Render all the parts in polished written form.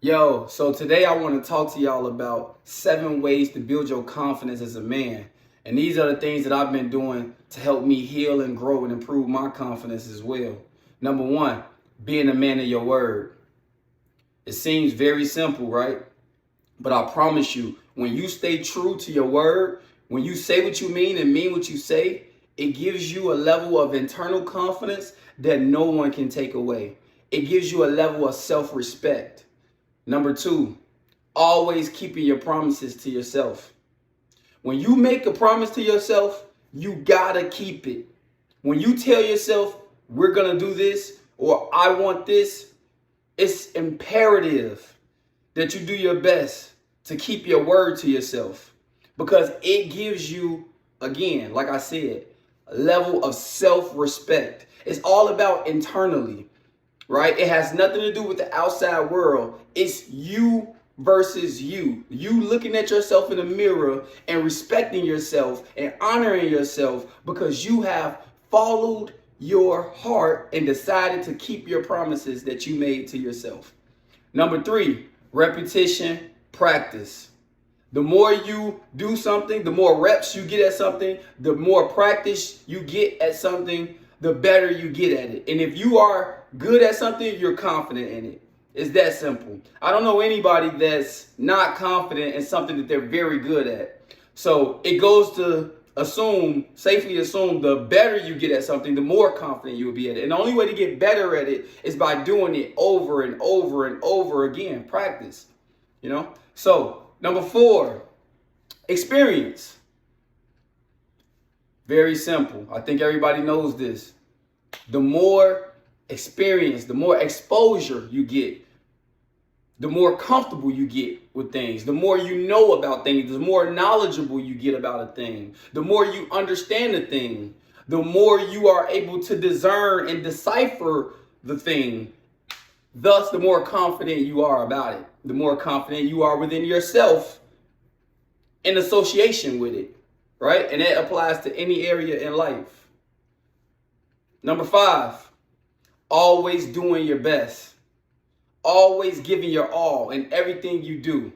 Yo, so today I want to talk to y'all about 7 ways to build your confidence as a man. And these are the things that I've been doing to help me heal and grow and improve my confidence as well. Number 1, being a man of your word. It seems very simple, right? But I promise you, when you stay true to your word, when you say what you mean and mean what you say, it gives you a level of internal confidence that no one can take away. It gives you a level of self-respect. Number 2, always keeping your promises to yourself. When you make a promise to yourself, you gotta keep it. When you tell yourself, we're gonna do this, or I want this, it's imperative that you do your best to keep your word to yourself, because it gives you, again, like I said, a level of self-respect. It's all about internally. Right? It has nothing to do with the outside world. It's you versus you. You looking at yourself in the mirror and respecting yourself and honoring yourself because you have followed your heart and decided to keep your promises that you made to yourself. Number 3, repetition, practice. The more you do something, the more reps you get at something, the more practice you get at something, the better you get at it. And if you are good at something, you're confident in it. It's that simple. I don't know anybody that's not confident in something that they're very good at. So it goes to safely assume the better you get at something, the more confident you will be at it. And the only way to get better at it is by doing it over and over and over again. Practice, So number 4, experience. Very simple. I think everybody knows this. The more experience, the more exposure you get, the more comfortable you get with things, the more you know about things, the more knowledgeable you get about a thing, the more you understand a thing, the more you are able to discern and decipher the thing. Thus, the more confident you are about it, the more confident you are within yourself in association with it. Right? And that applies to any area in life. Number 5, always doing your best. Always giving your all in everything you do.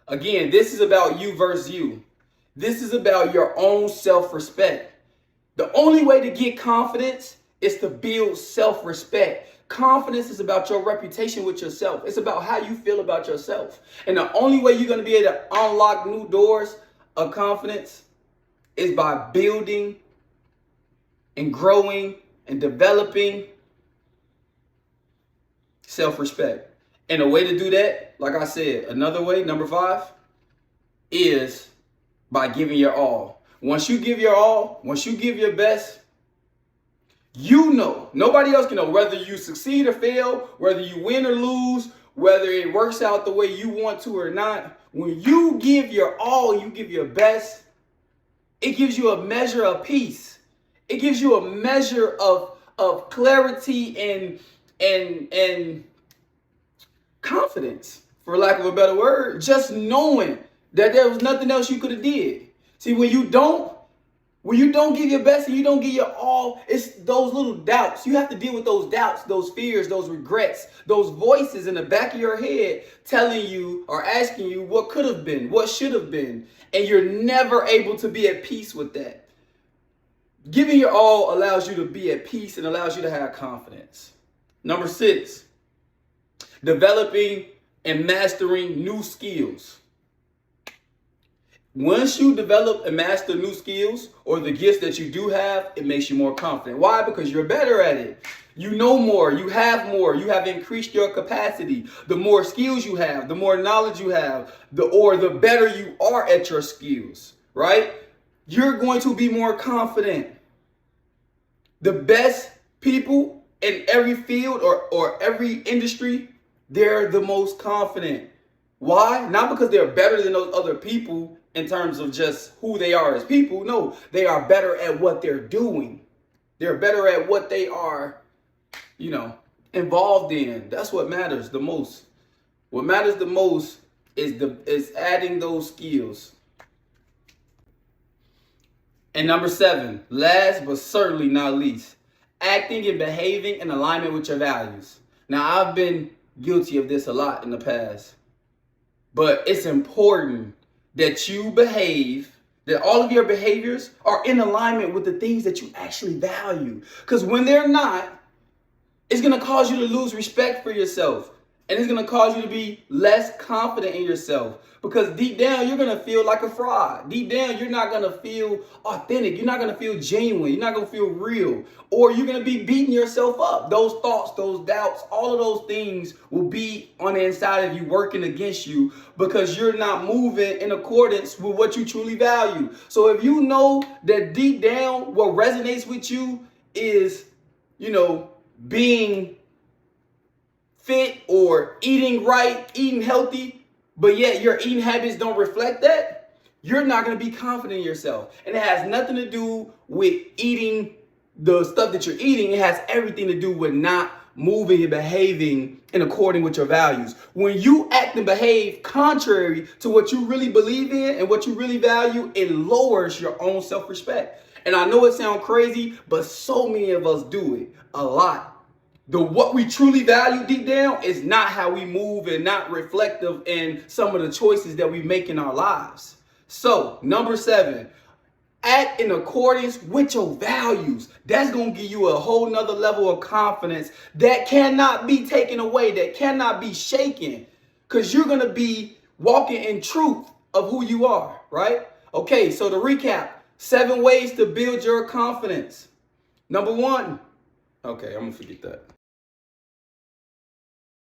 Again, this is about you versus you. This is about your own self-respect. The only way to get confidence is to build self-respect. Confidence is about your reputation with yourself. It's about how you feel about yourself. And the only way you're going to be able to unlock new doors of confidence is by building and growing and developing self-respect. And a way to do that, like I said, another way, number 5, is by giving your all. Once you give your all, once you give your best, nobody else can know whether you succeed or fail, whether you win or lose, whether it works out the way you want to or not. When you give your all, you give your best, it gives you a measure of peace. It gives you a measure of clarity and confidence, for lack of a better word, just knowing that there was nothing else you could have did. See, when you don't give your best and you don't give your all, it's those little doubts. You have to deal with those doubts, those fears, those regrets, those voices in the back of your head telling you or asking you what could have been, what should have been. And you're never able to be at peace with that. Giving your all allows you to be at peace and allows you to have confidence. Number 6, developing and mastering new skills. Once you develop and master new skills or the gifts that you do have, it makes you more confident. Why? Because you're better at it. You know more, you have increased your capacity. The more skills you have, the more knowledge you have, the better you are at your skills, right? You're going to be more confident. The best people in every field or every industry, they're the most confident. Why? Not because they're better than those other people in terms of just who they are as people. No, they are better at what they're doing. They're better at what they are, involved in. That's what matters the most. What matters the most is adding those skills. And number 7, last but certainly not least, acting and behaving in alignment with your values. Now, I've been guilty of this a lot in the past. But it's important that you behave, that all of your behaviors are in alignment with the things that you actually value. Because when they're not, it's going to cause you to lose respect for yourself. And it's going to cause you to be less confident in yourself. Because deep down, you're going to feel like a fraud. Deep down, you're not going to feel authentic. You're not going to feel genuine. You're not going to feel real. Or you're going to be beating yourself up. Those thoughts, those doubts, all of those things will be on the inside of you working against you because you're not moving in accordance with what you truly value. So if you know that deep down what resonates with you is, being fit or eating right, eating healthy, but yet your eating habits don't reflect that, you're not going to be confident in yourself. And it has nothing to do with eating the stuff that you're eating. It has everything to do with not moving and behaving in accordance with your values. When you act and behave contrary to what you really believe in and what you really value, it lowers your own self-respect. And I know it sounds crazy, but so many of us do it a lot. What we truly value deep down is not how we move and not reflective in some of the choices that we make in our lives. So, number 7, act in accordance with your values. That's going to give you a whole nother level of confidence that cannot be taken away, that cannot be shaken, because you're going to be walking in truth of who you are, right? Okay, so to recap, 7 ways to build your confidence. Number 1. Okay, I'm going to forget that.